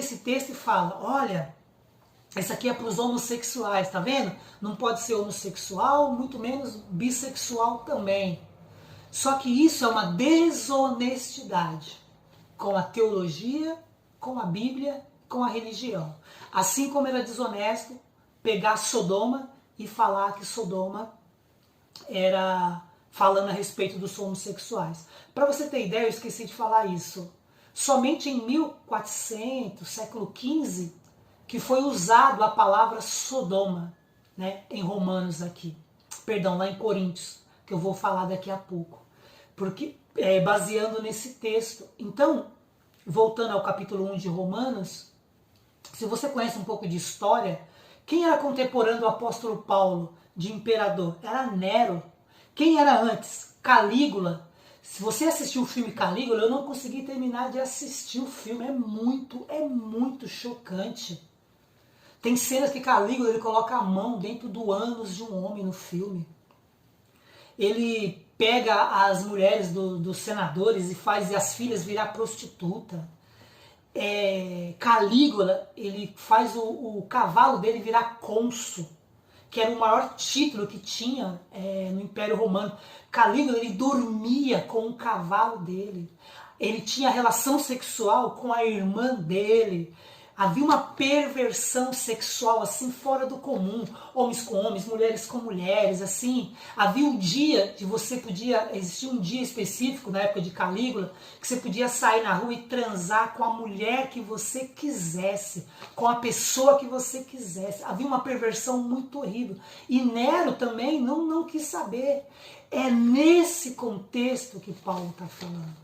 esse texto e fala, olha, esse aqui é para os homossexuais, tá vendo? Não pode ser homossexual, muito menos bissexual também. Só que isso é uma desonestidade com a teologia, com a Bíblia, com a religião. Assim como era desonesto pegar Sodoma e falar que Sodoma era falando a respeito dos homossexuais. Para você ter ideia, eu esqueci de falar isso. Somente em 1400, século XV, que foi usado a palavra Sodoma, né, em Romanos aqui. Perdão, lá em Coríntios, que eu vou falar daqui a pouco. Porque, baseando nesse texto. Então, voltando ao capítulo 1 de Romanos, se você conhece um pouco de história, quem era contemporâneo do apóstolo Paulo de imperador? Era Nero. Quem era antes? Calígula. Se você assistiu o filme Calígula, eu não consegui terminar de assistir o filme. É muito chocante. Tem cenas que Calígula ele coloca a mão dentro do ânus de um homem no filme. Ele pega as mulheres dos senadores e faz as filhas virar prostituta. Calígula, ele faz o cavalo dele virar cônsul, que era o maior título que tinha no Império Romano. Calígula, ele dormia com o cavalo dele. Ele tinha relação sexual com a irmã dele. Havia uma perversão sexual assim fora do comum, homens com homens, mulheres com mulheres, assim. Havia um dia que existia um dia específico na época de Calígula, que você podia sair na rua e transar com a mulher que você quisesse, com a pessoa que você quisesse. Havia uma perversão muito horrível. E Nero também não quis saber. É nesse contexto que Paulo está falando.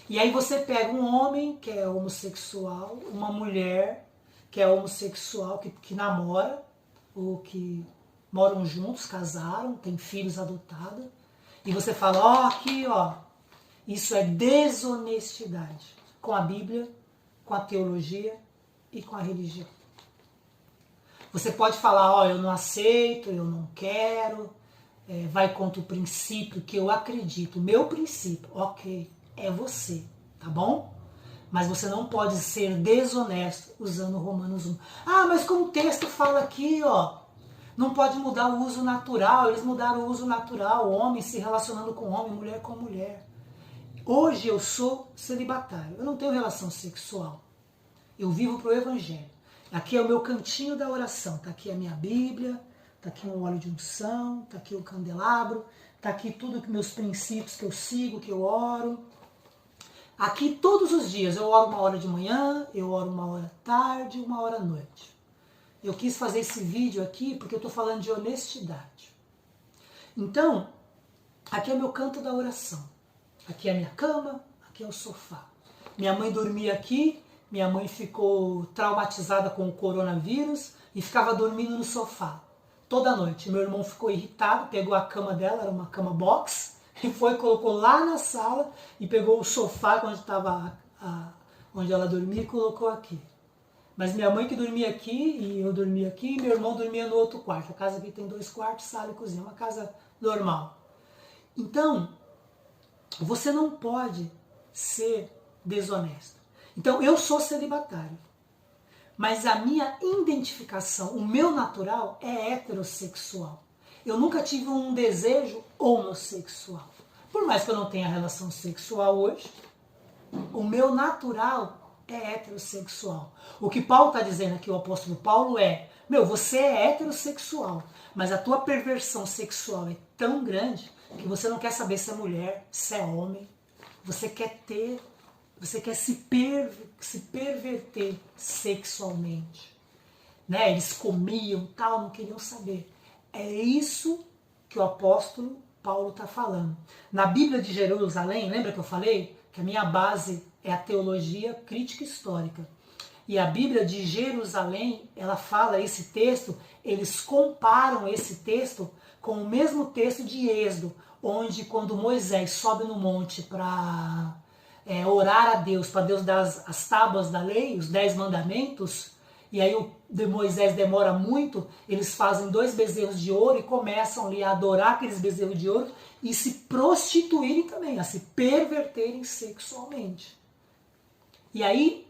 E aí você pega um homem que é homossexual, uma mulher que é homossexual, que namora, ou que moram juntos, casaram, têm filhos adotados, e você fala, ó, aqui, ó, isso é desonestidade com a Bíblia, com a teologia e com a religião. Você pode falar, ó, eu não aceito, eu não quero, vai contra o princípio que eu acredito, o meu princípio, ok. É você, tá bom? Mas você não pode ser desonesto usando Romanos 1. Ah, mas como o texto fala aqui, ó, não pode mudar o uso natural, eles mudaram o uso natural, homem se relacionando com homem, mulher com mulher. Hoje eu sou celibatário, eu não tenho relação sexual, eu vivo pro Evangelho. Aqui é o meu cantinho da oração, tá aqui a minha Bíblia, tá aqui um óleo de unção, tá aqui o candelabro, tá aqui tudo que meus princípios que eu sigo, que eu oro. Aqui todos os dias, eu oro 1 hora de manhã, eu oro 1 hora tarde, 1 hora à noite. Eu quis fazer esse vídeo aqui porque eu estou falando de honestidade. Então, aqui é meu canto da oração. Aqui é a minha cama, aqui é o sofá. Minha mãe dormia aqui, minha mãe ficou traumatizada com o coronavírus e ficava dormindo no sofá toda noite. Meu irmão ficou irritado, pegou a cama dela, era uma cama box, e colocou lá na sala e pegou o sofá onde ela dormia e colocou aqui. Mas minha mãe que dormia aqui e eu dormia aqui e meu irmão dormia no outro quarto. A casa aqui tem 2 quartos, sala e cozinha, uma casa normal. Então, você não pode ser desonesto. Então, eu sou celibatário, mas a minha identificação, o meu natural é heterossexual. Eu nunca tive um desejo homossexual. Por mais que eu não tenha relação sexual hoje, o meu natural é heterossexual. O que Paulo está dizendo aqui, o apóstolo Paulo, você é heterossexual, mas a tua perversão sexual é tão grande que você não quer saber se é mulher, se é homem. Você quer se perverter sexualmente. Né? Eles comiam, tal, não queriam saber. É isso que o apóstolo Paulo está falando. Na Bíblia de Jerusalém, lembra que eu falei que a minha base é a teologia crítica histórica? E a Bíblia de Jerusalém, ela fala esse texto, eles comparam esse texto com o mesmo texto de Êxodo, onde quando Moisés sobe no monte para orar a Deus, para Deus dar as tábuas da lei, os 10 mandamentos, e aí Moisés demora muito, eles fazem 2 bezerros de ouro e começam ali a adorar aqueles bezerros de ouro e se prostituírem também, a se perverterem sexualmente. E aí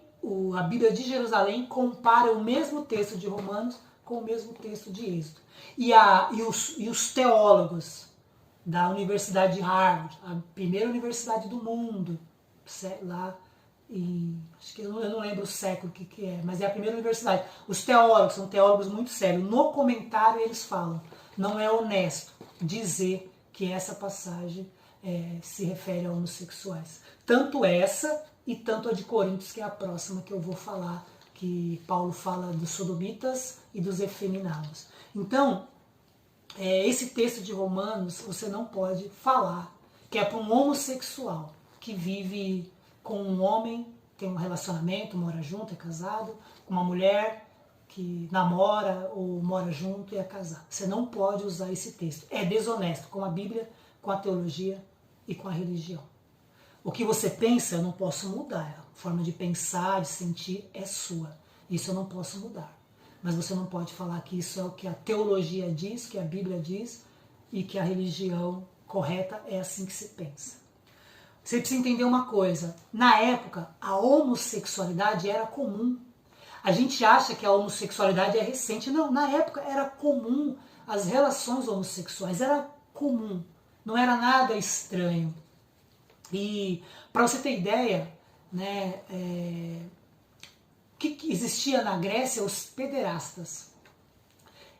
a Bíblia de Jerusalém compara o mesmo texto de Romanos com o mesmo texto de Êxodo. E os teólogos da Universidade de Harvard, a primeira universidade do mundo, lá acho que eu não lembro o século que é, mas é a primeira universidade. Os teólogos são teólogos muito sérios. No comentário eles falam, não é honesto dizer que essa passagem se refere a homossexuais. Tanto essa e tanto a de Coríntios, que é a próxima que eu vou falar, que Paulo fala dos sodomitas e dos efeminados. Então, esse texto de Romanos você não pode falar que é para um homossexual que vive com um homem, tem um relacionamento, mora junto, é casado, com uma mulher que namora ou mora junto e é casado. Você não pode usar esse texto. É desonesto com a Bíblia, com a teologia e com a religião. O que você pensa eu não posso mudar. A forma de pensar, de sentir é sua. Isso eu não posso mudar. Mas você não pode falar que isso é o que a teologia diz, que a Bíblia diz e que a religião correta é assim que se pensa. Você precisa entender uma coisa. Na época, a homossexualidade era comum. A gente acha que a homossexualidade é recente. Não, na época era comum. As relações homossexuais era comum. Não era nada estranho. E para você ter ideia, né, o que existia na Grécia? Os pederastas.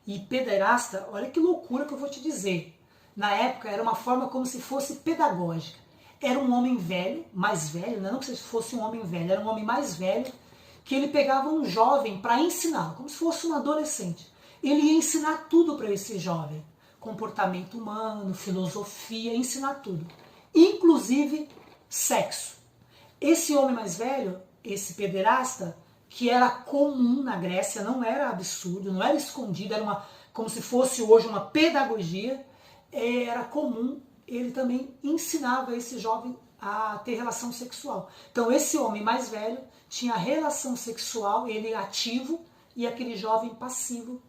E pederasta, olha que loucura que eu vou te dizer. Na época era uma forma como se fosse pedagógica. Era um homem velho, mais velho, não que fosse um homem velho, era um homem mais velho, que ele pegava um jovem para ensinar, como se fosse um adolescente. Ele ia ensinar tudo para esse jovem. Comportamento humano, filosofia, ensinar tudo. Inclusive sexo. Esse homem mais velho, esse pederasta, que era comum na Grécia, não era absurdo, não era escondido, era como se fosse hoje uma pedagogia, era comum, ele também ensinava esse jovem a ter relação sexual. Então esse homem mais velho tinha relação sexual, ele ativo, e aquele jovem passivo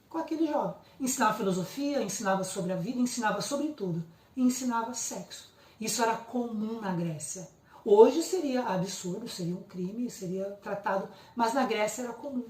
com aquele jovem. Ensinava filosofia, ensinava sobre a vida, ensinava sobre tudo, e ensinava sexo. Isso era comum na Grécia. Hoje seria absurdo, seria um crime, seria tratado, mas na Grécia era comum.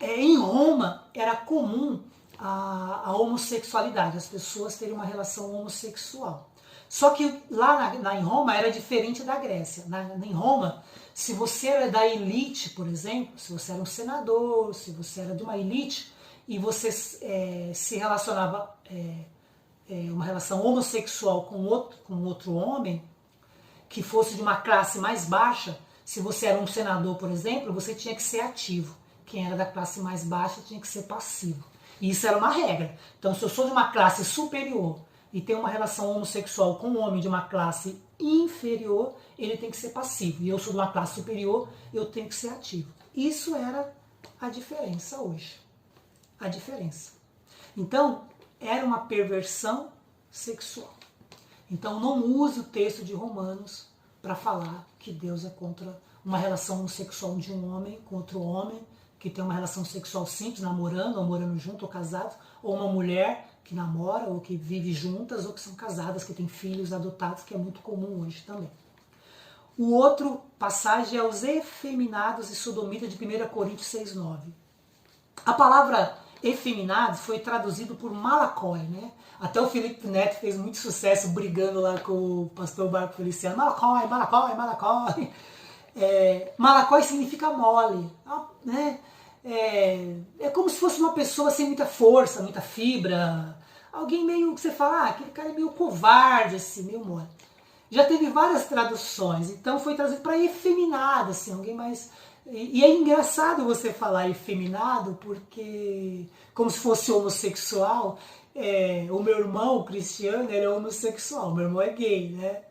Em Roma era comum a homossexualidade, as pessoas terem uma relação homossexual. Só que lá em Roma era diferente da Grécia. Em Roma, se você era da elite, por exemplo, se você era um senador, se você era de uma elite e você se relacionava, uma relação homossexual com outro homem, que fosse de uma classe mais baixa, se você era um senador, por exemplo, você tinha que ser ativo. Quem era da classe mais baixa tinha que ser passivo. E isso era uma regra. Então, se eu sou de uma classe superior e tenho uma relação homossexual com um homem de uma classe inferior, ele tem que ser passivo. E eu sou de uma classe superior, eu tenho que ser ativo. Isso era a diferença hoje. A diferença. Então, era uma perversão sexual. Então, não use o texto de Romanos para falar que Deus é contra uma relação homossexual de um homem com outro homem, que tem uma relação sexual simples, namorando, ou morando junto, ou casados, ou uma mulher que namora, ou que vive juntas, ou que são casadas, que têm filhos adotados, que é muito comum hoje também. O outro passagem é os efeminados e sodomitas de 1 Coríntios 6,9. A palavra efeminados foi traduzido por malakoi, né? Até o Felipe Neto fez muito sucesso brigando lá com o pastor Marco Feliciano. Malakoi, malakoi, malakoi. Malakoi significa mole, né? É como se fosse uma pessoa sem muita força, muita fibra, alguém meio que você fala, aquele cara é meio covarde, assim, meio mole. Já teve várias traduções, então foi traduzido para efeminado, assim, alguém mais... E é engraçado você falar efeminado, porque como se fosse homossexual, o meu irmão, o Cristiano, ele é homossexual, meu irmão é gay, né?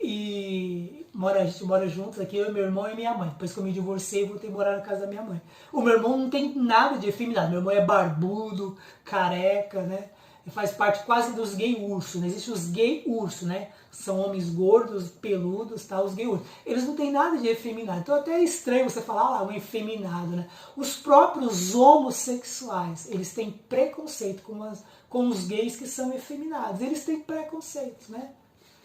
E a gente mora juntos aqui, eu, meu irmão e minha mãe. Depois que eu me divorciei, voltei a morar na casa da minha mãe. O meu irmão não tem nada de efeminado. Meu irmão é barbudo, careca, né? Ele faz parte quase dos gay urso, né? Existem os gay urso, né? São homens gordos, peludos, tá? Os gay urso. Eles não têm nada de efeminado. Então até é estranho você falar, um efeminado, né? Os próprios homossexuais, eles têm preconceito com os gays que são efeminados. Eles têm preconceito, né?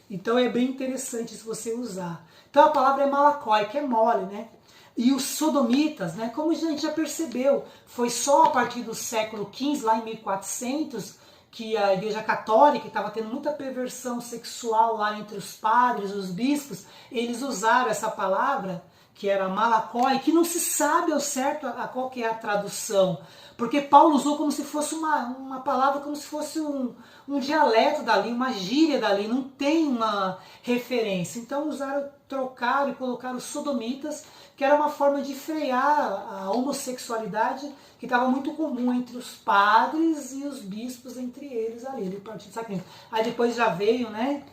Então é bem interessante se você usar. Então a palavra é malakoi, que é mole, né? E os sodomitas, né, como a gente já percebeu, foi só a partir do século XV, lá em 1400, que a Igreja Católica estava tendo muita perversão sexual lá entre os padres, os bispos, eles usaram essa palavra, que era malakoi, que não se sabe ao certo qual que é a tradução, porque Paulo usou como se fosse uma palavra, como se fosse um dialeto dali, uma gíria dali, não tem uma referência. Então usaram, trocaram e colocaram sodomitas, que era uma forma de frear a homossexualidade que estava muito comum entre os padres e os bispos, entre eles ali, do Partido Sacrento. Aí depois já veio, né,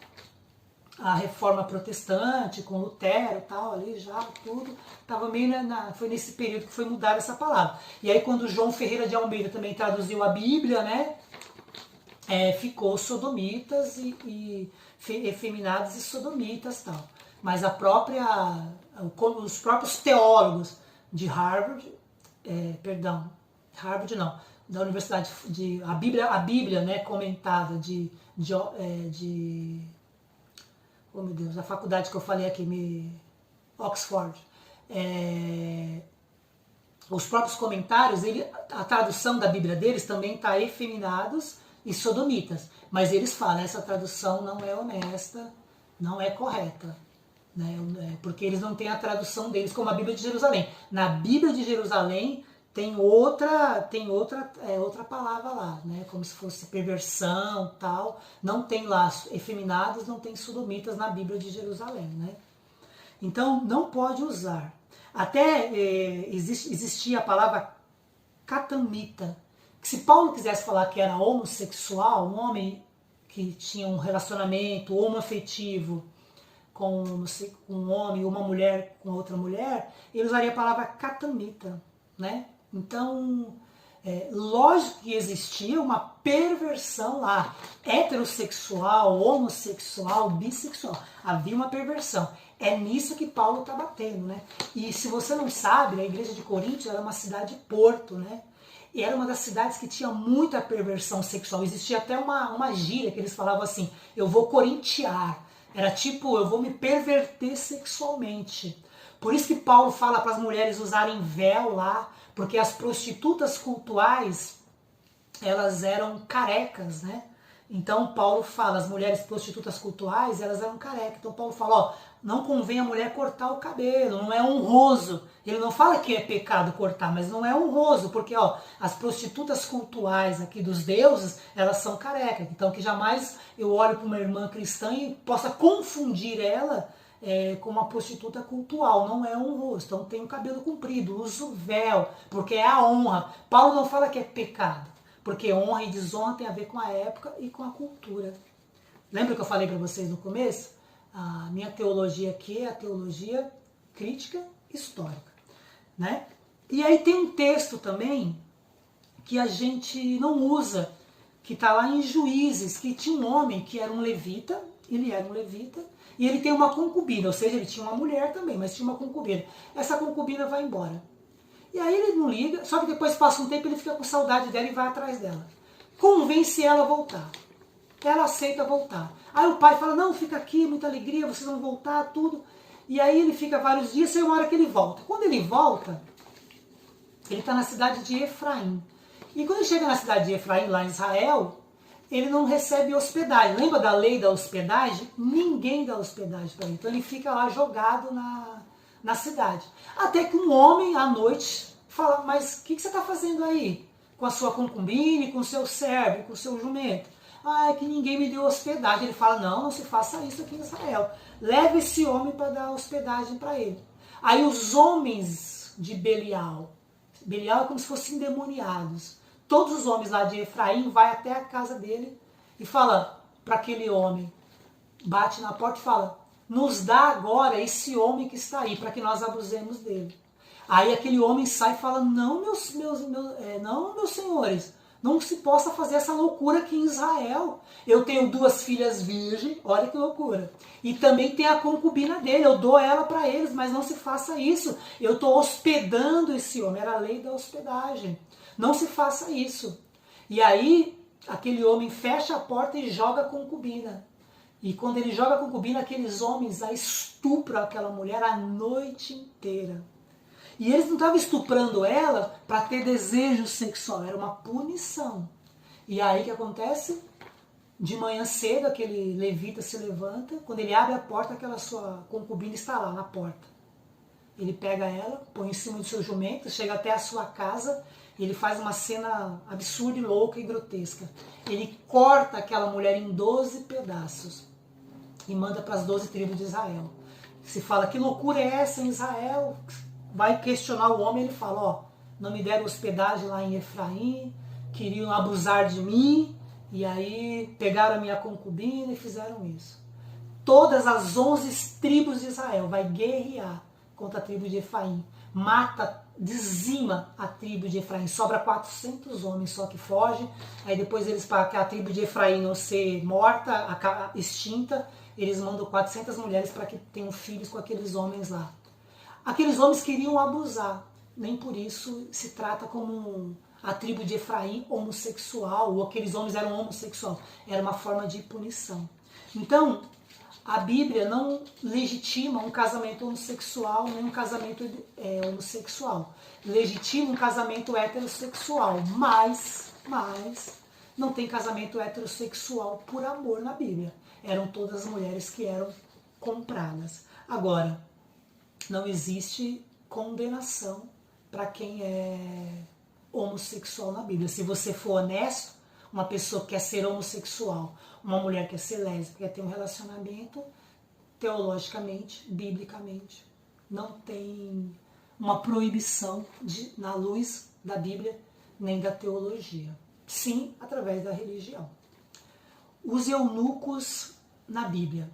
a reforma protestante, com Lutero e tal, ali já tudo, tava meio foi nesse período que foi mudar essa palavra. E aí quando João Ferreira de Almeida também traduziu a Bíblia, né, ficou sodomitas e efeminados e sodomitas e tal. Mas os próprios teólogos de Harvard, Harvard não, da Universidade a Bíblia, né, comentada oh meu Deus, a faculdade que eu falei aqui, Oxford, os próprios comentários, a tradução da Bíblia deles também está efeminados e sodomitas, mas eles falam, essa tradução não é honesta, não é correta, né? Porque eles não têm a tradução deles como a Bíblia de Jerusalém. Na Bíblia de Jerusalém tem outra palavra lá, né? Como se fosse perversão, tal. Não tem lá efeminados, não tem sodomitas na Bíblia de Jerusalém, né? Então não pode usar. Até existia a palavra catamita, que se Paulo quisesse falar que era homossexual, um homem que tinha um relacionamento homoafetivo com um homem ou uma mulher com outra mulher, ele usaria a palavra catamita, né? Então, lógico que existia uma perversão lá, heterossexual, homossexual, bissexual, havia uma perversão. É nisso que Paulo está batendo, né? E se você não sabe, a igreja de Corinto era uma cidade-porto, né? E era uma das cidades que tinha muita perversão sexual. Existia até uma gíria que eles falavam assim, eu vou corintiar. Era tipo, eu vou me perverter sexualmente. Por isso que Paulo fala para as mulheres usarem véu lá, porque as prostitutas cultuais, elas eram carecas, né? Então Paulo fala, as mulheres prostitutas cultuais, elas eram carecas. Então Paulo fala, ó, não convém a mulher cortar o cabelo, não é honroso. Ele não fala que é pecado cortar, mas não é honroso, porque ó, as prostitutas cultuais aqui dos deuses, elas são carecas. Então que jamais eu olho para uma irmã cristã e possa confundir ela com uma prostituta cultual, não é honroso. Então tem o cabelo comprido, usa o véu, porque é a honra. Paulo não fala que é pecado, porque honra e desonra tem a ver com a época e com a cultura. Lembra que eu falei para vocês no começo? A minha teologia aqui é a teologia crítica histórica, né? E aí tem um texto também que a gente não usa, que está lá em Juízes, que tinha um homem que era um levita, ele era um levita, e ele tem uma concubina, ou seja, ele tinha uma mulher também, mas tinha uma concubina. Essa concubina vai embora. E aí ele não liga, só que depois passa um tempo, ele fica com saudade dela e vai atrás dela. Convence ela a voltar. Ela aceita voltar. Aí o pai fala, não, fica aqui, muita alegria, vocês vão voltar, tudo. E aí ele fica vários dias, e uma hora que ele volta. Quando ele volta, ele está na cidade de Efraim. E quando ele chega na cidade de Efraim, lá em Israel, ele não recebe hospedagem. Lembra da lei da hospedagem? Ninguém dá hospedagem para ele. Então ele fica lá jogado na cidade. Até que um homem, à noite, fala, mas o que você está fazendo aí? Com a sua concubina, com o seu servo, com o seu jumento? Ah, é que ninguém me deu hospedagem. Ele fala, não se faça isso aqui em Israel. Leve esse homem para dar hospedagem para ele. Aí os homens de Belial é como se fossem endemoniados. Todos os homens lá de Efraim vai até a casa dele e fala para aquele homem, bate na porta e fala, nos dá agora esse homem que está aí, para que nós abusemos dele. Aí aquele homem sai e fala, não, meus senhores, não se possa fazer essa loucura aqui em Israel. Eu tenho 2 filhas virgens, olha que loucura. E também tem a concubina dele, eu dou ela para eles, mas não se faça isso. Eu estou hospedando esse homem, era a lei da hospedagem. Não se faça isso. E aí, aquele homem fecha a porta e joga a concubina. E quando ele joga a concubina, aqueles homens estupram aquela mulher a noite inteira. E eles não estavam estuprando ela para ter desejo sexual, era uma punição. E aí o que acontece? De manhã cedo, aquele levita se levanta, quando ele abre a porta, aquela sua concubina está lá na porta. Ele pega ela, põe em cima do seu jumento, chega até a sua casa, e ele faz uma cena absurda, louca e grotesca. Ele corta aquela mulher em 12 pedaços e manda para as 12 tribos de Israel. Se fala, que loucura é essa em Israel? Vai questionar o homem, ele fala, ó, não me deram hospedagem lá em Efraim, queriam abusar de mim, e aí pegaram a minha concubina e fizeram isso. Todas as 11 tribos de Israel vai guerrear contra a tribo de Efraim. Mata, dizima a tribo de Efraim. Sobra 400 homens só que fogem. Aí depois eles, para a tribo de Efraim não ser morta, extinta, eles mandam 400 mulheres para que tenham filhos com aqueles homens lá. Aqueles homens queriam abusar. Nem por isso se trata como a tribo de Efraim homossexual, ou aqueles homens eram homossexuais. Era uma forma de punição. Então, a Bíblia não legitima um casamento homossexual, nem um casamento homossexual. Legitima um casamento heterossexual, mas não tem casamento heterossexual por amor na Bíblia. Eram todas as mulheres que eram compradas. Agora, não existe condenação para quem é homossexual na Bíblia. Se você for honesto, uma pessoa que quer ser homossexual, uma mulher que quer ser lésbica, quer ter um relacionamento, teologicamente, biblicamente, não tem uma proibição na luz da Bíblia nem da teologia. Sim, através da religião. Os eunucos na Bíblia.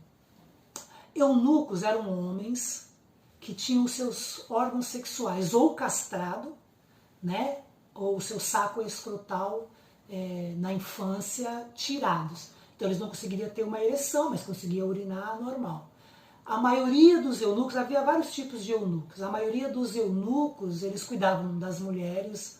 Eunucos eram homens que tinham seus órgãos sexuais ou castrado, né, ou o seu saco escrotal na infância tirados. Então eles não conseguiriam ter uma ereção, mas conseguiam urinar normal. A maioria dos eunucos, havia vários tipos de eunucos, a maioria dos eunucos, eles cuidavam das mulheres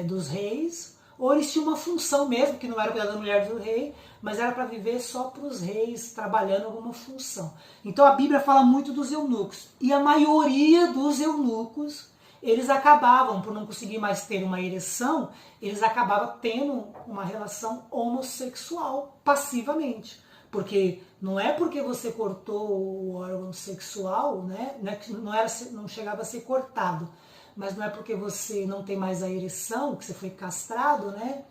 dos reis, ou eles tinham uma função mesmo, que não era cuidar da mulher do rei, mas era para viver só para os reis, trabalhando alguma função. Então a Bíblia fala muito dos eunucos, e a maioria dos eunucos, eles acabavam, por não conseguir mais ter uma ereção, eles acabavam tendo uma relação homossexual, passivamente. Porque não é porque você cortou o órgão sexual, né, não chegava a ser cortado, mas não é porque você não tem mais a ereção, que você foi castrado, né,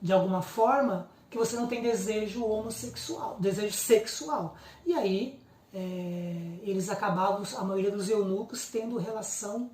de alguma forma, que você não tem desejo homossexual, desejo sexual. E aí, eles acabavam, a maioria dos eunucos, tendo relação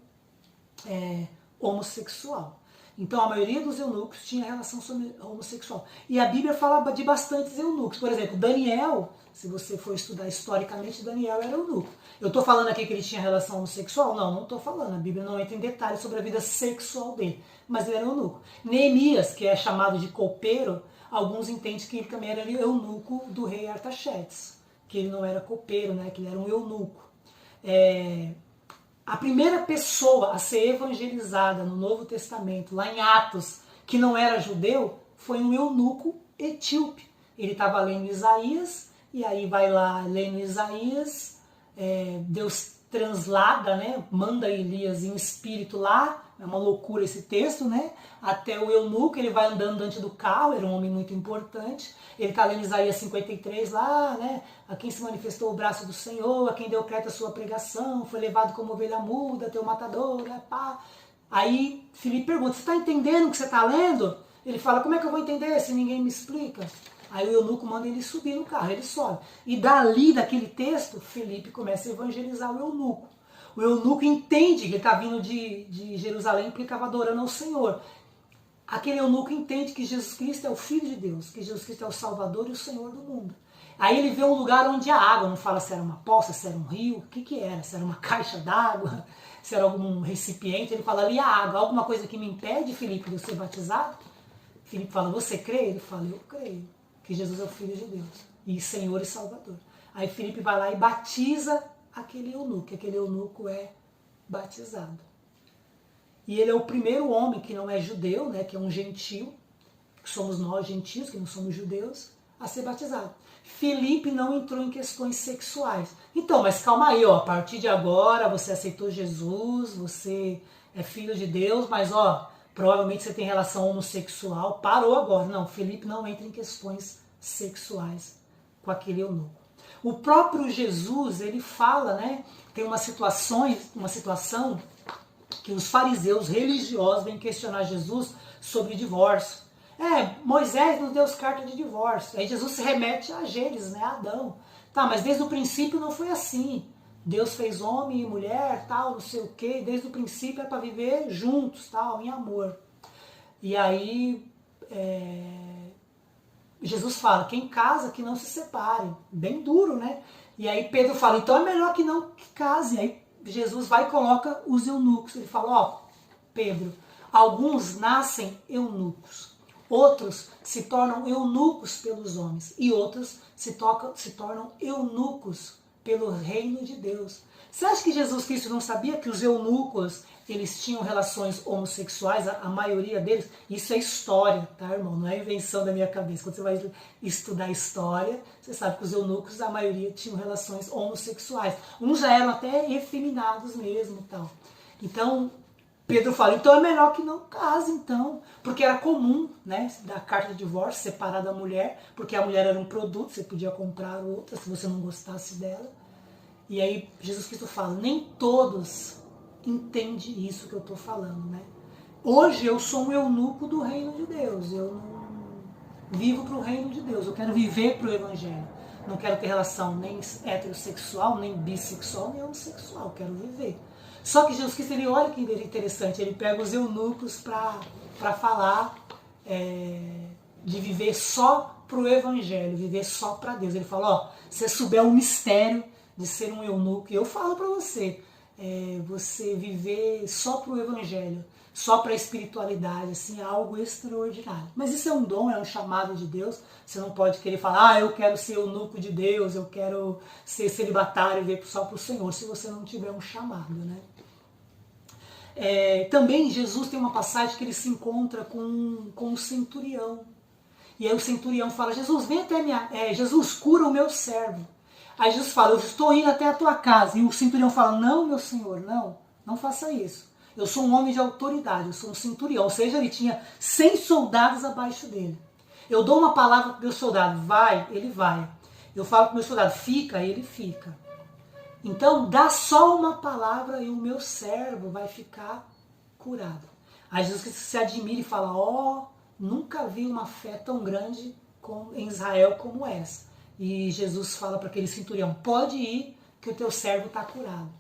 homossexual. Então a maioria dos eunucos tinha relação homossexual. E a Bíblia fala de bastantes eunucos. Por exemplo, Daniel, se você for estudar historicamente, Daniel era eunuco. Eu estou falando aqui que ele tinha relação homossexual? Não estou falando. A Bíblia não entra em detalhes sobre a vida sexual dele. Mas ele era eunuco. Neemias, que é chamado de copeiro, alguns entendem que ele também era eunuco do rei Artaxerxes. Que ele não era copeiro, né? Que ele era um eunuco. A primeira pessoa a ser evangelizada no Novo Testamento, lá em Atos, que não era judeu, foi um eunuco etíope. Ele estava lendo Isaías, e aí vai lá lendo Isaías, Deus translada, né, manda Elias em espírito lá, é uma loucura esse texto, né, até o eunuco, ele vai andando diante do carro, era um homem muito importante, ele está lendo Isaías 53 lá, né, a quem se manifestou o braço do Senhor, a quem deu crédito à sua pregação, foi levado como ovelha muda, teu matador, pá. Aí Filipe pergunta, você está entendendo o que você está lendo? Ele fala, como é que eu vou entender se ninguém me explica? Aí o eunuco manda ele subir no carro, ele sobe. E dali, daquele texto, Filipe começa a evangelizar o eunuco. O eunuco entende que ele está vindo de Jerusalém porque ele estava adorando ao Senhor. Aquele eunuco entende que Jesus Cristo é o Filho de Deus, que Jesus Cristo é o Salvador e o Senhor do mundo. Aí ele vê um lugar onde há água, não fala se era uma poça, se era um rio, o que era, se era uma caixa d'água, se era algum recipiente, ele fala, ali há água, alguma coisa que me impede, Filipe, de eu ser batizado? Filipe fala, você crê? Ele fala, eu creio que Jesus é o Filho de Deus, e Senhor e Salvador. Aí Filipe vai lá e batiza aquele eunuco é batizado. E ele é o primeiro homem que não é judeu, né, que é um gentio, que somos nós gentios, que não somos judeus, a ser batizado. Felipe não entrou em questões sexuais. Então, mas calma aí, ó, a partir de agora você aceitou Jesus, você é filho de Deus, mas ó, provavelmente você tem relação homossexual, parou agora. Não, Felipe não entra em questões sexuais com aquele eunuco. O próprio Jesus, ele fala, né, tem uma situação que os fariseus religiosos vêm questionar Jesus sobre divórcio. Moisés nos deu carta de divórcio. Aí Jesus se remete a Gênesis, né, a Adão. Tá, mas desde o princípio não foi assim. Deus fez homem e mulher, tal, não sei o quê. Desde o princípio é para viver juntos, tal, em amor. E aí Jesus fala, quem casa que não se separe. Bem duro, né? E aí Pedro fala, então é melhor que não que case. Aí Jesus vai e coloca os eunucos. Ele fala, ó, Pedro, alguns nascem eunucos. Outros se tornam eunucos pelos homens e outros se tornam eunucos pelo reino de Deus. Você acha que Jesus Cristo não sabia que os eunucos eles tinham relações homossexuais, a maioria deles? Isso é história, tá, irmão? Não é invenção da minha cabeça. Quando você vai estudar história, você sabe que os eunucos, a maioria, tinham relações homossexuais. Uns já eram até efeminados mesmo, tal. Então, Pedro fala, então é melhor que não case, então. Porque era comum, né, da carta de divórcio, separar da mulher, porque a mulher era um produto, você podia comprar outra se você não gostasse dela. E aí Jesus Cristo fala, nem todos entendem isso que eu estou falando, né? Hoje eu sou um eunuco do reino de Deus, eu não vivo para o reino de Deus, eu quero viver para o evangelho. Não quero ter relação nem heterossexual, nem bissexual, nem homossexual, quero viver. Só que Jesus Cristo, ele olha que interessante, ele pega os eunucos para falar de viver só para o evangelho, viver só para Deus. Ele fala, ó, se souber o mistério de ser um eunuco, e eu falo para você, você viver só para o evangelho, só para a espiritualidade, assim, é algo extraordinário. Mas isso é um dom, é um chamado de Deus. Você não pode querer falar, eu quero ser eunuco de Deus, eu quero ser celibatário e viver só para o Senhor, se você não tiver um chamado, né? Também Jesus tem uma passagem que ele se encontra com o centurião. E aí o centurião fala, Jesus, vem até Jesus, cura o meu servo. Aí Jesus fala, eu estou indo até a tua casa. E o centurião fala, não, meu senhor, não faça isso. Eu sou um homem de autoridade, eu sou um centurião. Ou seja, ele tinha 100 soldados abaixo dele. Eu dou uma palavra para o meu soldado, vai, ele vai. Eu falo para o meu soldado, fica, ele fica. Então, dá só uma palavra e o meu servo vai ficar curado. Aí Jesus se admira e fala, nunca vi uma fé tão grande em Israel como essa. E Jesus fala para aquele centurião, pode ir que o teu servo está curado.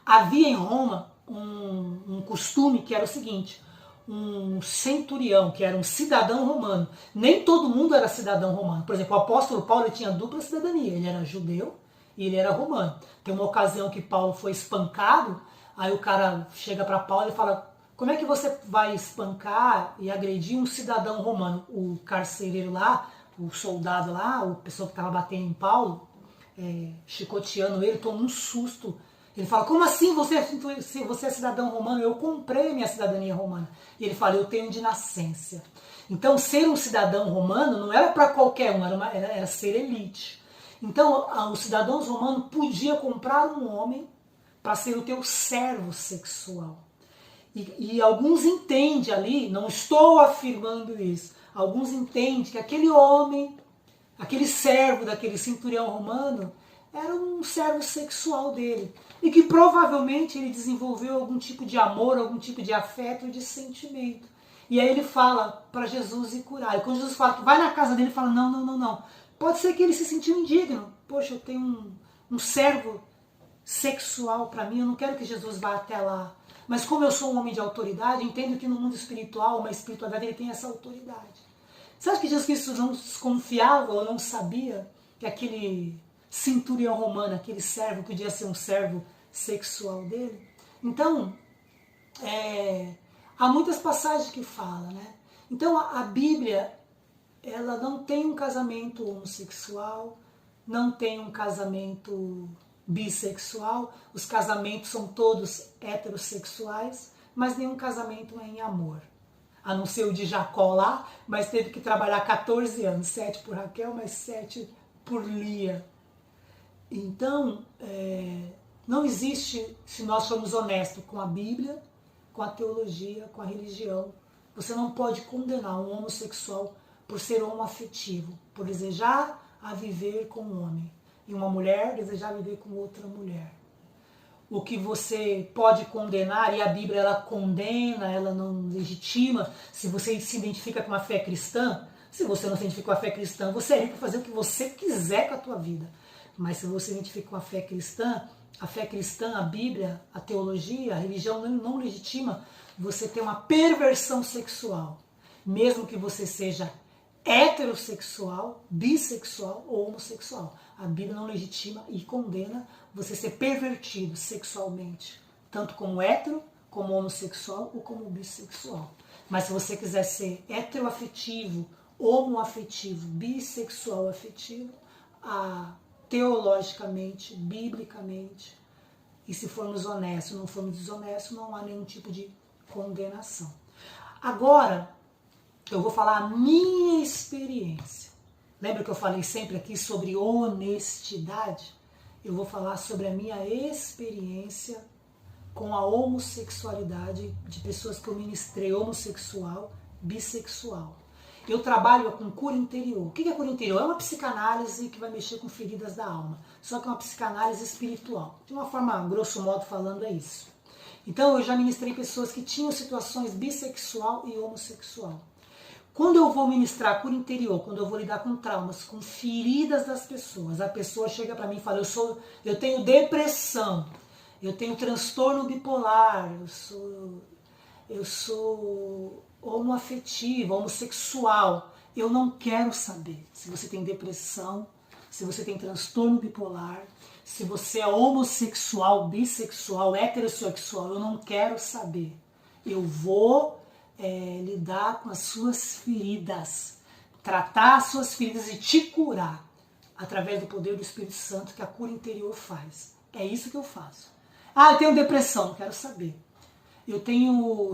Havia em Roma um costume que era o seguinte, um centurião, que era um cidadão romano. Nem todo mundo era cidadão romano. Por exemplo, o apóstolo Paulo tinha dupla cidadania, ele era judeu e ele era romano. Tem uma ocasião que Paulo foi espancado, aí o cara chega para Paulo e fala, como é que você vai espancar e agredir um cidadão romano? O carcereiro lá, o soldado lá, a pessoa que estava batendo em Paulo, chicoteando ele, toma um susto. Ele fala, como assim você é cidadão romano? Eu comprei minha cidadania romana. E ele fala, eu tenho de nascença. Então, ser um cidadão romano não era para qualquer um, era ser elite. Então, os cidadãos romanos podiam comprar um homem para ser o teu servo sexual. E alguns entendem ali, não estou afirmando isso, alguns entendem que aquele homem, aquele servo daquele centurião romano, era um servo sexual dele. E que provavelmente ele desenvolveu algum tipo de amor, algum tipo de afeto e de sentimento. E aí ele fala para Jesus ir curar. E quando Jesus fala que vai na casa dele, ele fala, não. Pode ser que ele se sentiu indigno. Poxa, eu tenho um servo sexual para mim, eu não quero que Jesus vá até lá. Mas como eu sou um homem de autoridade, entendo que no mundo espiritual, uma espiritualidade, ele tem essa autoridade. Você acha que Jesus Cristo não desconfiava ou não sabia que aquele centurião romano, aquele servo, podia ser um servo sexual dele? Então, há muitas passagens que falam, né? Então, a Bíblia, ela não tem um casamento homossexual, não tem um casamento bissexual, os casamentos são todos heterossexuais, mas nenhum casamento é em amor. a não ser o de Jacó lá, mas teve que trabalhar 14 anos, 7 por Raquel, mais 7 por Lia. Então, não existe, se nós formos honestos com a Bíblia, com a teologia, com a religião, você não pode condenar um homossexual por ser homoafetivo, por desejar a viver com um homem, e uma mulher desejar viver com outra mulher. O que você pode condenar, e a Bíblia ela condena, ela não legitima, se você se identifica com a fé cristã, se você não se identifica com a fé cristã, você é livre para fazer o que você quiser com a tua vida. Mas se você se identifica com a fé cristã, a Bíblia, a teologia, a religião não legitima você ter uma perversão sexual. Mesmo que você seja heterossexual, bissexual ou homossexual. A Bíblia não legitima e condena você ser pervertido sexualmente, tanto como hétero, como homossexual ou como bissexual. Mas se você quiser ser heteroafetivo, homoafetivo, bissexual afetivo, teologicamente, biblicamente, e se formos honestos, não formos desonestos, não há nenhum tipo de condenação. Agora, eu vou falar a minha experiência. Lembra que eu falei sempre aqui sobre honestidade? Eu vou falar sobre a minha experiência com a homossexualidade de pessoas que eu ministrei, homossexual, bissexual. Eu trabalho com cura interior. O que é cura interior? É uma psicanálise que vai mexer com feridas da alma, só que é uma psicanálise espiritual. De uma forma, grosso modo falando, é isso. Então eu já ministrei pessoas que tinham situações bissexual e homossexual. Quando eu vou ministrar cura interior, quando eu vou lidar com traumas, com feridas das pessoas, a pessoa chega para mim e fala, eu tenho depressão, eu tenho transtorno bipolar, eu sou homoafetiva, homossexual. Eu não quero saber se você tem depressão, se você tem transtorno bipolar, se você é homossexual, bissexual, heterossexual. Eu não quero saber. Eu vou lidar com as suas feridas, tratar as suas feridas e te curar através do poder do Espírito Santo que a cura interior faz. É isso que eu faço. Eu tenho depressão, não quero saber.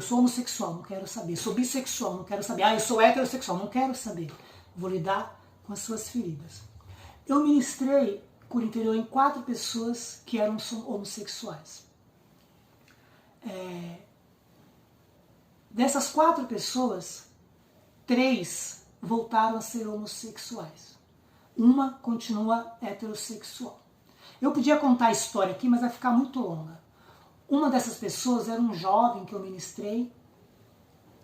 Sou homossexual, não quero saber. Sou bissexual, não quero saber. Eu sou heterossexual, não quero saber. Vou lidar com as suas feridas. Eu ministrei cura interior em 4 pessoas que eram homossexuais. Dessas 4 pessoas, 3 voltaram a ser homossexuais. Uma continua heterossexual. Eu podia contar a história aqui, mas vai ficar muito longa. Uma dessas pessoas era um jovem que eu ministrei.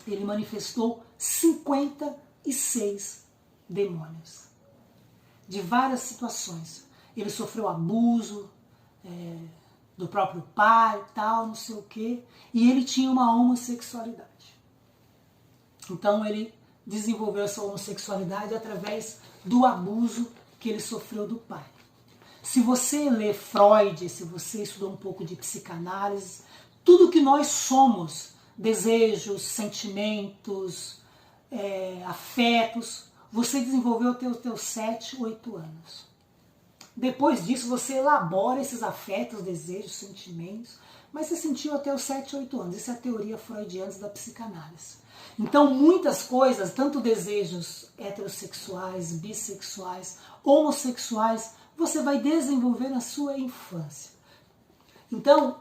Ele manifestou 56 demônios. De várias situações. Ele sofreu abuso do próprio pai, tal, não sei o quê. E ele tinha uma homossexualidade. Então ele desenvolveu essa homossexualidade através do abuso que ele sofreu do pai. Se você lê Freud, se você estudou um pouco de psicanálise, tudo que nós somos, desejos, sentimentos, afetos, você desenvolveu até os teus 7, 8 anos. Depois disso você elabora esses afetos, desejos, sentimentos, mas você sentiu até os 7, 8 anos. Isso é a teoria freudiana da psicanálise. Então muitas coisas, tanto desejos heterossexuais, bissexuais, homossexuais, você vai desenvolver na sua infância. Então,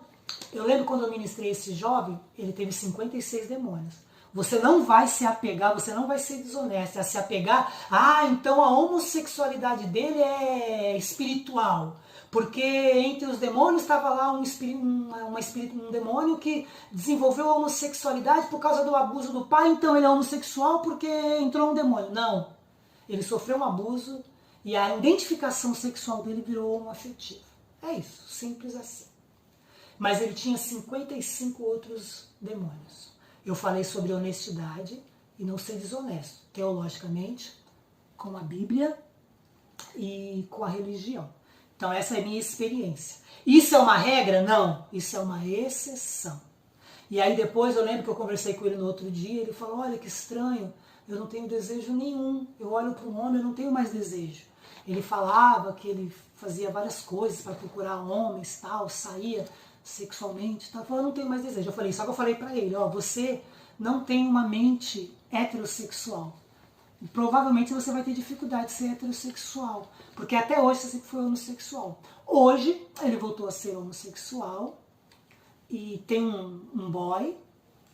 eu lembro quando eu ministrei esse jovem, ele teve 56 demônios. Você não vai se apegar, você não vai ser desonesto, é se apegar, então a homossexualidade dele é espiritual. Porque entre os demônios estava lá um demônio que desenvolveu a homossexualidade por causa do abuso do pai, então ele é homossexual porque entrou um demônio. Não, ele sofreu um abuso e a identificação sexual dele virou homoafetiva. É isso, simples assim. Mas ele tinha 55 outros demônios. Eu falei sobre honestidade e não ser desonesto, teologicamente, com a Bíblia e com a religião. Então essa é a minha experiência. Isso é uma regra? Não, isso é uma exceção. E aí depois eu lembro que eu conversei com ele no outro dia, ele falou, olha que estranho, eu não tenho desejo nenhum, eu olho para um homem, eu não tenho mais desejo. Ele falava que ele fazia várias coisas para procurar homens, tal, saía sexualmente, tal. Eu falei, eu não tenho mais desejo. Eu falei, só que eu falei para ele, você não tem uma mente heterossexual. Provavelmente você vai ter dificuldade de ser heterossexual, porque até hoje você sempre foi homossexual. Hoje ele voltou a ser homossexual e tem um boy.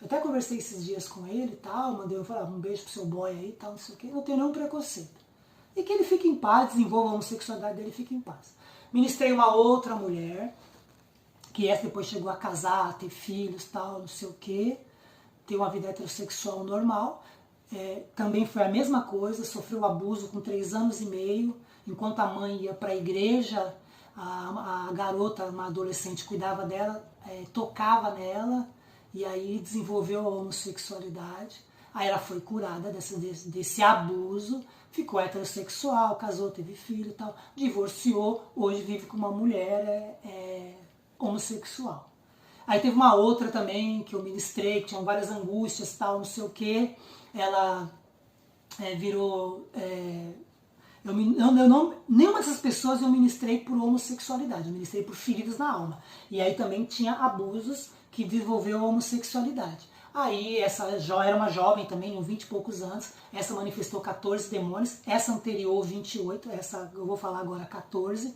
Eu até conversei esses dias com ele e tal, mandei um beijo pro seu boy aí e tal, não sei o que, não tenho nenhum preconceito. E que ele fique em paz, desenvolva a homossexualidade dele e fique em paz. Ministrei uma outra mulher, que essa depois chegou a casar, a ter filhos tal, não sei o que, ter uma vida heterossexual normal. Também foi a mesma coisa, sofreu abuso com 3 anos e meio, enquanto a mãe ia para a igreja, a garota, uma adolescente, cuidava dela, tocava nela, e aí desenvolveu a homossexualidade. Aí ela foi curada desse abuso, ficou heterossexual, casou, teve filho e tal, divorciou, hoje vive com uma mulher homossexual. Aí teve uma outra também que eu ministrei, que tinha várias angústias tal, não sei o que. Ela virou... nenhuma dessas pessoas eu ministrei por homossexualidade, eu ministrei por feridas na alma. E aí também tinha abusos que desenvolveu a homossexualidade. Aí essa era uma jovem também, uns 20 e poucos anos, essa manifestou 14 demônios, essa anterior 28, essa eu vou falar agora 14.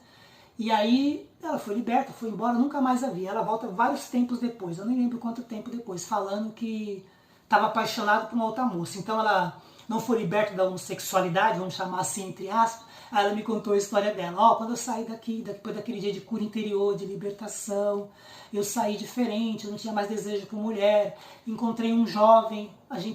E aí ela foi liberta, foi embora, nunca mais a vi. Ela volta vários tempos depois, eu nem lembro quanto tempo depois, falando que estava apaixonada por uma outra moça. Então ela não foi liberta da homossexualidade, vamos chamar assim, entre aspas. Aí ela me contou a história dela. Quando eu saí daqui, depois daquele dia de cura interior, de libertação, eu saí diferente, eu não tinha mais desejo por mulher. Encontrei um jovem,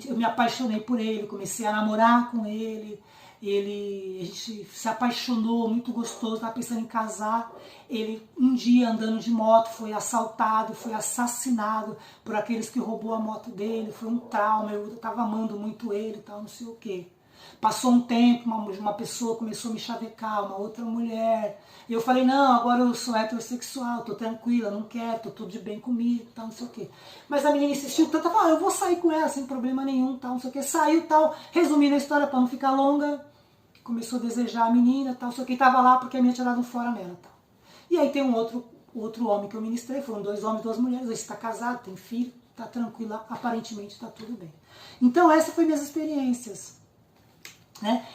eu me apaixonei por ele, comecei a namorar com ele. A gente se apaixonou, muito gostoso, estava pensando em casar. Ele, um dia andando de moto, foi assaltado, foi assassinado por aqueles que roubou a moto dele. Foi um trauma, eu estava amando muito ele, tal, não sei o que. Passou um tempo, uma pessoa começou a me chavecar, uma outra mulher. E eu falei, não, agora eu sou heterossexual, tô tranquila, não quero, tô tudo de bem comigo, tal, não sei o que. Mas a menina insistiu tanto, falou, eu vou sair com ela sem problema nenhum, tal, não sei o que. Saiu, tal, resumindo a história para não ficar longa, começou a desejar a menina, tal, só que tava lá porque a menina tinha dado um fora nela, tal. E aí tem um outro homem que eu ministrei, foram 2 homens e 2 mulheres, esse está casado, tem filho, tá tranquila, aparentemente tá tudo bem. Então essas foram minhas experiências.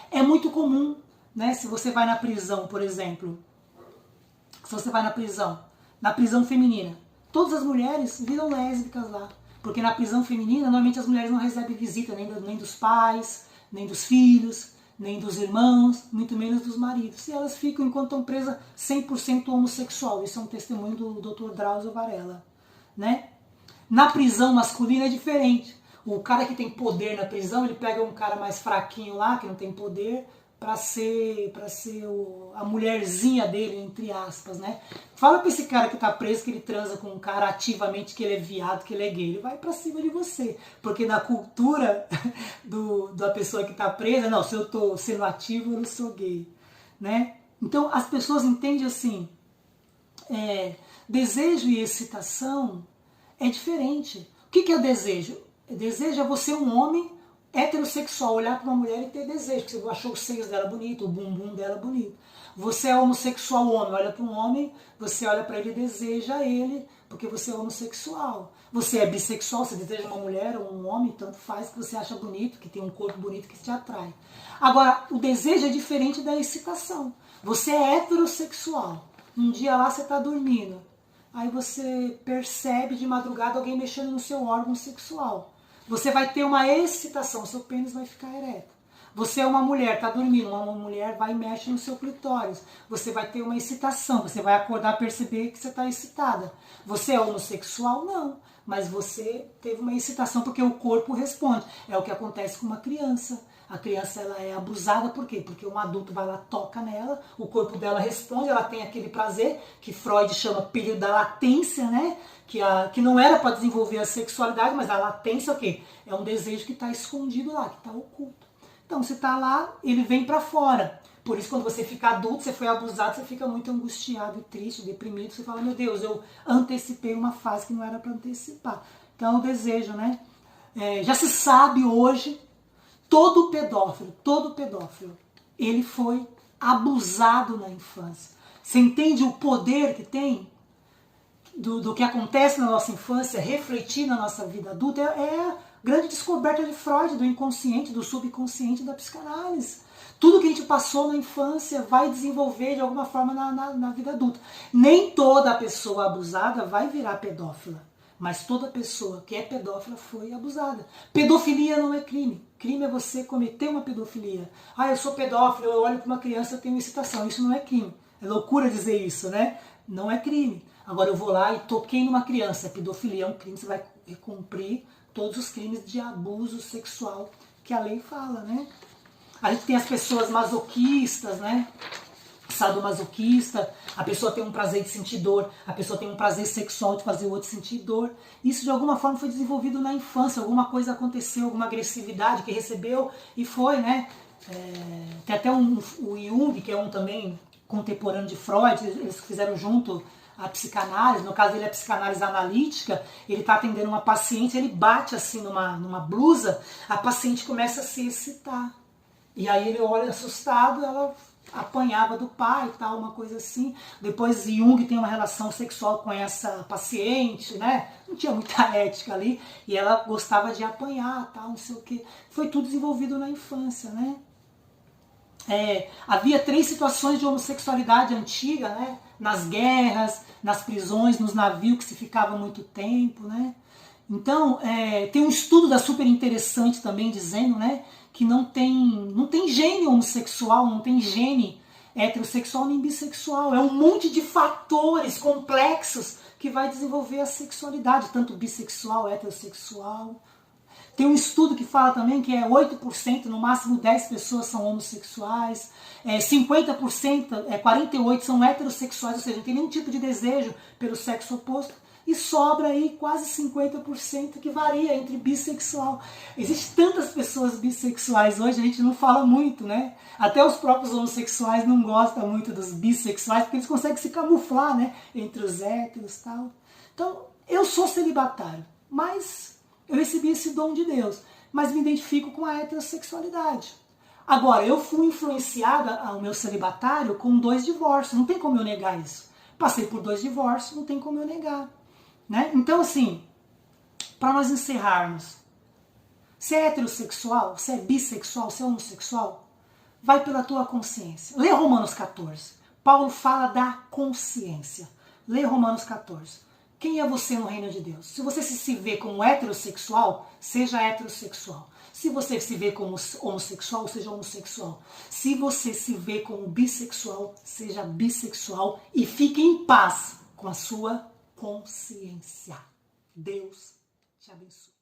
É muito comum, né, se você vai na prisão, por exemplo, se você vai na prisão feminina, todas as mulheres viram lésbicas lá, porque na prisão feminina, normalmente as mulheres não recebem visita nem dos pais, nem dos filhos, nem dos irmãos, muito menos dos maridos, e elas ficam, enquanto estão presas, 100% homossexual. Isso é um testemunho do Dr. Drauzio Varela, né? Na prisão masculina é diferente. O cara que tem poder na prisão, ele pega um cara mais fraquinho lá, que não tem poder, para ser a mulherzinha dele, entre aspas, né? Fala pra esse cara que tá preso que ele transa com um cara ativamente, que ele é viado, que ele é gay. Ele vai pra cima de você. Porque na cultura da pessoa que tá presa, não, se eu tô sendo ativo, eu não sou gay, né? Então as pessoas entendem assim, desejo e excitação é diferente. O que é desejo? Desejo é você, um homem heterossexual, olhar para uma mulher e ter desejo, porque você achou os seios dela bonito, o bumbum dela bonito. Você é homossexual, homem, olha para um homem, você olha para ele e deseja ele, porque você é homossexual. Você é bissexual, você deseja uma mulher ou um homem, tanto faz, que você acha bonito, que tem um corpo bonito que te atrai. Agora, o desejo é diferente da excitação. Você é heterossexual. Um dia lá você está dormindo, aí você percebe de madrugada alguém mexendo no seu órgão sexual. Você vai ter uma excitação, seu pênis vai ficar ereto. Você é uma mulher, está dormindo, uma mulher vai e mexe no seu clitóris. Você vai ter uma excitação, você vai acordar e perceber que você está excitada. Você é homossexual? Não. Mas você teve uma excitação porque o corpo responde. É o que acontece com uma criança. A criança ela é abusada, por quê? Porque um adulto vai lá, toca nela, o corpo dela responde, ela tem aquele prazer, que Freud chama período da latência, né? Que não era para desenvolver a sexualidade, mas a latência é o quê? É um desejo que está escondido lá, que está oculto. Então você está lá, ele vem para fora. Por isso, quando você fica adulto, você foi abusado, você fica muito angustiado, triste, deprimido, você fala, meu Deus, eu antecipei uma fase que não era para antecipar. Então é o desejo, né? Já se sabe hoje, todo pedófilo, ele foi abusado na infância. Você entende o poder que tem do que acontece na nossa infância, refletir na nossa vida adulta? É Grande descoberta de Freud, do inconsciente, do subconsciente da psicanálise. Tudo que a gente passou na infância vai desenvolver de alguma forma na vida adulta. Nem toda pessoa abusada vai virar pedófila, mas toda pessoa que é pedófila foi abusada. Pedofilia não é crime. Crime é você cometer uma pedofilia. Ah, eu sou pedófilo, eu olho para uma criança, eu tenho excitação. Isso não é crime. É loucura dizer isso, né? Não é crime. Agora eu vou lá e toquei numa criança. Pedofilia é um crime, você vai cumprir todos os crimes de abuso sexual que a lei fala, né? A gente tem as pessoas masoquistas, né? Sadomasoquista, a pessoa tem um prazer de sentir dor, a pessoa tem um prazer sexual de fazer o outro sentir dor. Isso de alguma forma foi desenvolvido na infância, alguma coisa aconteceu, alguma agressividade que recebeu e foi, né? Tem até o Jung, que é um também contemporâneo de Freud, eles fizeram junto a psicanálise, no caso dele a psicanálise analítica, ele está atendendo uma paciente, ele bate assim numa blusa, a paciente começa a se excitar. E aí ele olha assustado, ela apanhava do pai e tal, uma coisa assim. Depois Jung tem uma relação sexual com essa paciente, né? Não tinha muita ética ali, e ela gostava de apanhar, tal, não sei o que. Foi tudo desenvolvido na infância, né? Havia 3 situações de homossexualidade antiga, né? Nas guerras, nas prisões, nos navios que se ficava muito tempo, né? Então, tem um estudo da super interessante também dizendo, né, que não tem gene homossexual, não tem gene heterossexual nem bissexual. É um monte de fatores complexos que vai desenvolver a sexualidade, tanto bissexual, heterossexual. Tem um estudo que fala também que 8%, no máximo 10 pessoas são homossexuais, 50%, 48% são heterossexuais, ou seja, não tem nenhum tipo de desejo pelo sexo oposto. E sobra aí quase 50% que varia entre bissexual. Existem tantas pessoas bissexuais hoje, a gente não fala muito, né? Até os próprios homossexuais não gostam muito dos bissexuais, porque eles conseguem se camuflar, né? Entre os héteros e tal. Então, eu sou celibatário, mas eu recebi esse dom de Deus. Mas me identifico com a heterossexualidade. Agora, eu fui influenciada ao meu celibatário com 2 divórcios, não tem como eu negar isso. Passei por 2 divórcios, não tem como eu negar. Né? Então, assim, para nós encerrarmos, se é heterossexual, se é bissexual, se é homossexual, vai pela tua consciência. Lê Romanos 14. Paulo fala da consciência. Lê Romanos 14. Quem é você no reino de Deus? Se você se vê como heterossexual, seja heterossexual. Se você se vê como homossexual, seja homossexual. Se você se vê como bissexual, seja bissexual. E fique em paz com a sua consciência. Deus te abençoe.